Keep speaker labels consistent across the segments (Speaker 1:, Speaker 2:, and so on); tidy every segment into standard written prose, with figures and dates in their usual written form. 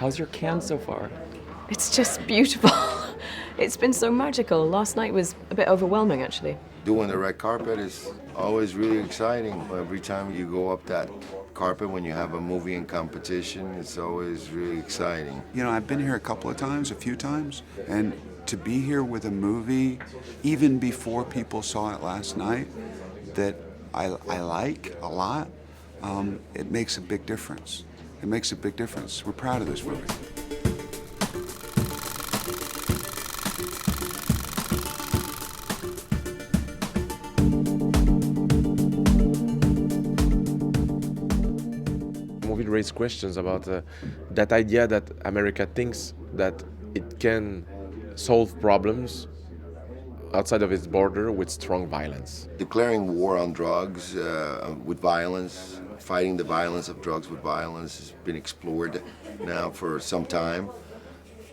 Speaker 1: How's your Cannes so far?
Speaker 2: It's just beautiful. It's been so magical. Last night was a bit overwhelming, actually.
Speaker 3: Doing the red carpet is always really exciting. Every time you go up that carpet when you have a movie in competition, it's always really exciting.
Speaker 4: You know, I've been here a few times, and to be here with a movie, even before people saw it last night, that I like a lot, it makes a big difference. It makes a big difference. We're proud of this movie.
Speaker 5: Movie raised questions about that idea that America thinks that it can solve problems outside of its border with strong violence.
Speaker 3: Declaring war on drugs with violence, fighting the violence of drugs with violence has been explored now for some time.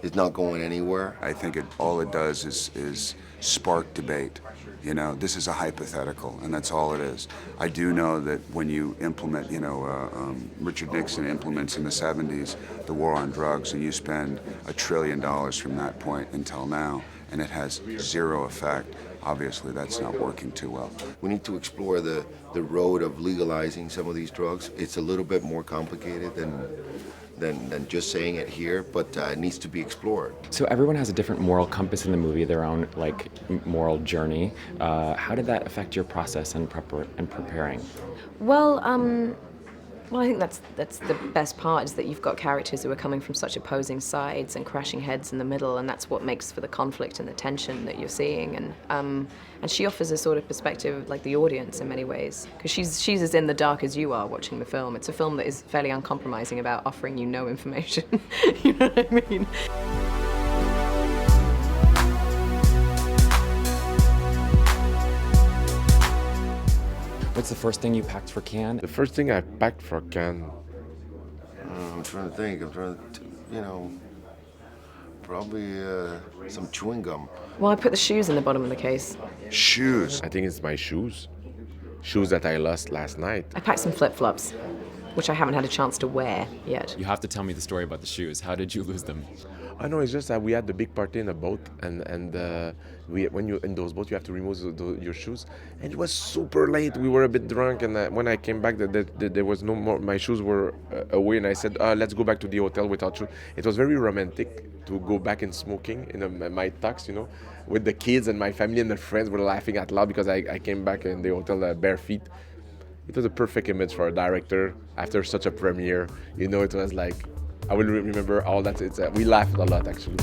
Speaker 3: It's not going anywhere.
Speaker 4: I think all it does is spark debate. You know, this is a hypothetical, and that's all it is. I do know that when you implement, Richard Nixon implements in the 70s the war on drugs, and you spend $1 trillion from that point until now, and it has zero effect, obviously that's not working too well.
Speaker 3: We need to explore the road of legalizing some of these drugs. It's a little bit more complicated than just saying it here, but it needs to be explored.
Speaker 1: So everyone has a different moral compass in the movie, their own moral journey. How did that affect your process and preparing?
Speaker 2: Well, I think that's the best part, is that you've got characters who are coming from such opposing sides and crashing heads in the middle, and that's what makes for the conflict and the tension that you're seeing. And she offers a sort of perspective like the audience in many ways, because she's as in the dark as you are watching the film. It's a film that is fairly uncompromising about offering you no information. You know what I mean?
Speaker 1: What's the first thing you packed for Cannes?
Speaker 5: The first thing I packed for Cannes,
Speaker 3: I'm trying to think. Probably some chewing gum.
Speaker 2: Well, I put the shoes in the bottom of the case.
Speaker 4: Shoes.
Speaker 5: I think it's my shoes. Shoes that I lost last night.
Speaker 2: I packed some flip-flops, which I haven't had a chance to wear yet.
Speaker 1: You have to tell me the story about the shoes. How did you lose them?
Speaker 5: I know, it's just that we had the big party in a boat, and when you're in those boats, you have to remove your shoes. And it was super late. We were a bit drunk, and when I came back, there was no more. My shoes were away, and I said, "Let's go back to the hotel without shoes." It was very romantic to go back in smoking in my tux, with the kids and my family and the friends were laughing out loud because I came back in the hotel bare feet. It was a perfect image for a director after such a premiere. It was like. I will remember all that. We laughed a lot, actually.